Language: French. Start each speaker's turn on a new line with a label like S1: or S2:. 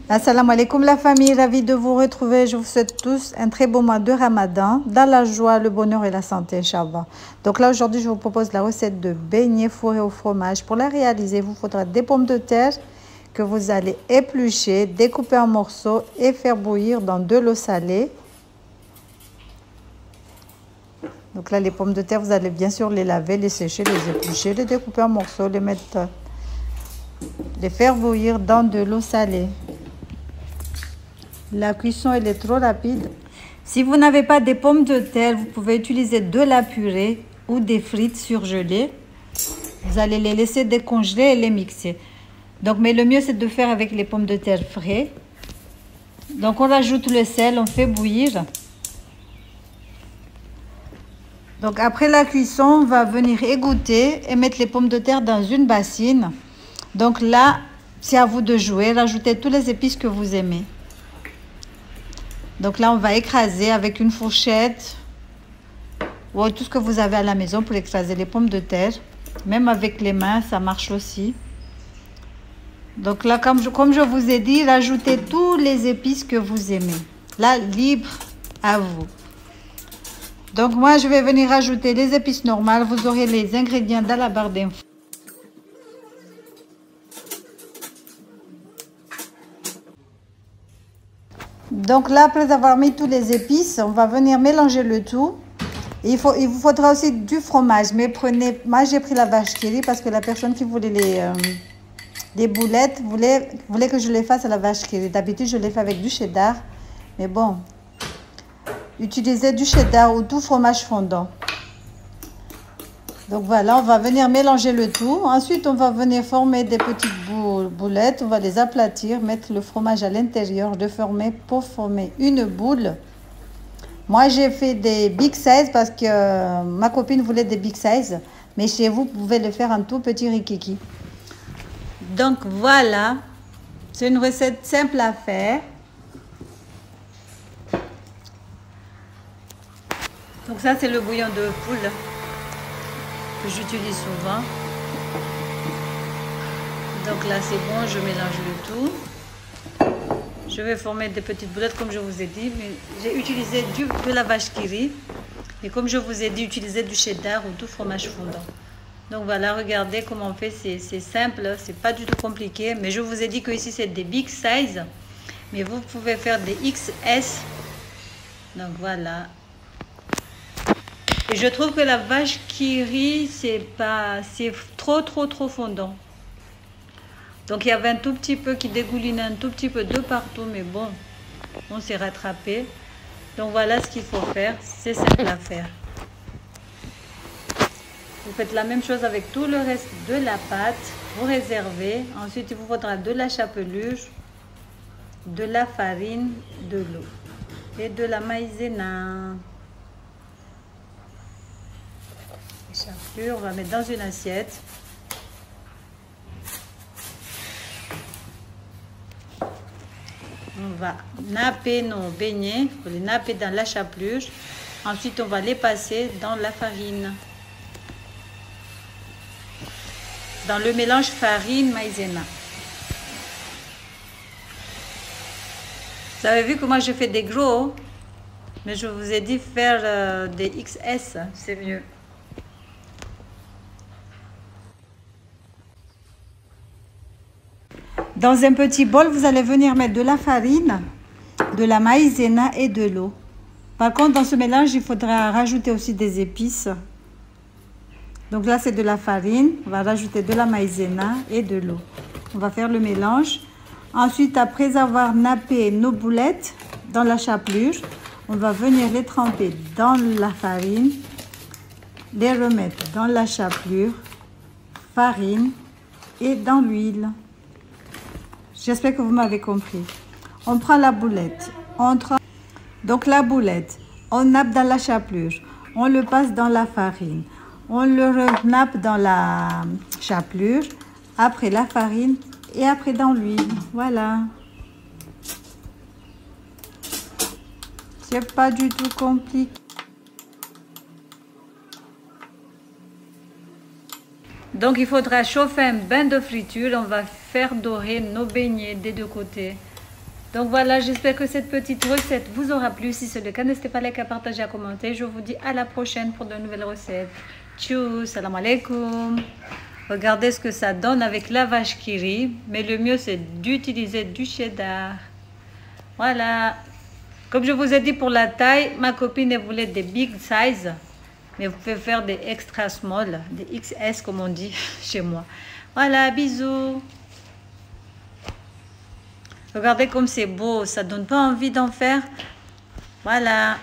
S1: Assalamu alaikum la famille, ravie de vous retrouver. Je vous souhaite tous un très beau mois de Ramadan, dans la joie, le bonheur et la santé, Inch'Allah. Donc là aujourd'hui je vous propose la recette de beignets fourrés au fromage. Pour la réaliser, il vous faudra des pommes de terre que vous allez éplucher, découper en morceaux et faire bouillir dans de l'eau salée. Donc là les pommes de terre, vous allez bien sûr les laver, les sécher, les éplucher, les découper en morceaux, les faire bouillir dans de l'eau salée. La cuisson elle est trop rapide. Si vous n'avez pas des pommes de terre, vous pouvez utiliser de la purée ou des frites surgelées. Vous allez les laisser décongeler et les mixer. Donc, mais le mieux c'est de faire avec les pommes de terre frais. Donc on rajoute le sel, on fait bouillir. Donc après la cuisson, on va venir égoutter et mettre les pommes de terre dans une bassine. Donc là, c'est à vous de jouer, rajoutez tous les épices que vous aimez. Donc là, on va écraser avec une fourchette ou tout ce que vous avez à la maison pour écraser les pommes de terre. Même avec les mains, ça marche aussi. Donc là, comme je vous ai dit, rajoutez tous les épices que vous aimez. Là, libre à vous. Donc moi, je vais venir rajouter les épices normales. Vous aurez les ingrédients dans la barre d'infos. Donc là, après avoir mis tous les épices, on va venir mélanger le tout. Et il vous faudra aussi du fromage. Mais moi j'ai pris la vache qui rit parce que la personne qui voulait les boulettes voulait que je les fasse à la vache qui rit. D'habitude, je les fais avec du cheddar. Mais bon, utilisez du cheddar ou tout fromage fondant. Donc voilà, on va venir mélanger le tout. Ensuite, on va venir former des petites boulettes. On va les aplatir, mettre le fromage à l'intérieur, pour former une boule. Moi, j'ai fait des big size parce que ma copine voulait des big size. Mais chez vous, vous pouvez le faire en tout petit rikiki. Donc voilà, c'est une recette simple à faire. Donc ça, c'est le bouillon de poule que j'utilise souvent. Donc là c'est bon, je mélange le tout. Je vais former des petites boulettes comme je vous ai dit, mais j'ai utilisé de la vache qui rit. Et comme je vous ai dit, utilisez du cheddar ou du fromage fondant. Donc voilà, regardez comment on fait, c'est simple, c'est pas du tout compliqué. Mais je vous ai dit que ici c'est des big size, mais vous pouvez faire des XS. Donc voilà. Et je trouve que la vache qui rit, c'est trop fondant. Donc il y avait un tout petit peu qui dégoulinait un tout petit peu de partout, mais bon, on s'est rattrapé. Donc voilà ce qu'il faut faire, c'est simple à faire. Vous faites la même chose avec tout le reste de la pâte, vous réservez. Ensuite il vous faudra de la chapelure, de la farine, de l'eau et de la maïzena. Chapelure, on va mettre dans une assiette. On va napper nos beignets, on les napper dans la chapelure. Ensuite, on va les passer dans la farine. Dans le mélange farine maïzena. Vous avez vu que moi je fais des gros, mais je vous ai dit faire des XS, c'est mieux. Dans un petit bol, vous allez venir mettre de la farine, de la maïzena et de l'eau. Par contre, dans ce mélange, il faudra rajouter aussi des épices. Donc là, c'est de la farine. On va rajouter de la maïzena et de l'eau. On va faire le mélange. Ensuite, après avoir nappé nos boulettes dans la chapelure, on va venir les tremper dans la farine, les remettre dans la chapelure, farine et dans l'huile. J'espère que vous m'avez compris. On prend la boulette. Donc la boulette, on nappe dans la chapelure. On le passe dans la farine. On le renappe dans la chapelure. Après la farine et après dans l'huile. Voilà. C'est pas du tout compliqué. Donc il faudra chauffer un bain de friture. On va faire dorer nos beignets des deux côtés. Donc voilà, j'espère que cette petite recette vous aura plu. Si c'est le cas, n'hésitez pas à liker, à partager, à commenter. Je vous dis à la prochaine pour de nouvelles recettes. Tchou, salam alaikum. Regardez ce que ça donne avec la vache qui rit. Mais le mieux, c'est d'utiliser du cheddar. Voilà. Comme je vous ai dit pour la taille, ma copine elle voulait des big size. Mais vous pouvez faire des extra small, des XS comme on dit chez moi. Voilà, bisous. Regardez comme c'est beau, ça donne pas envie d'en faire. Voilà.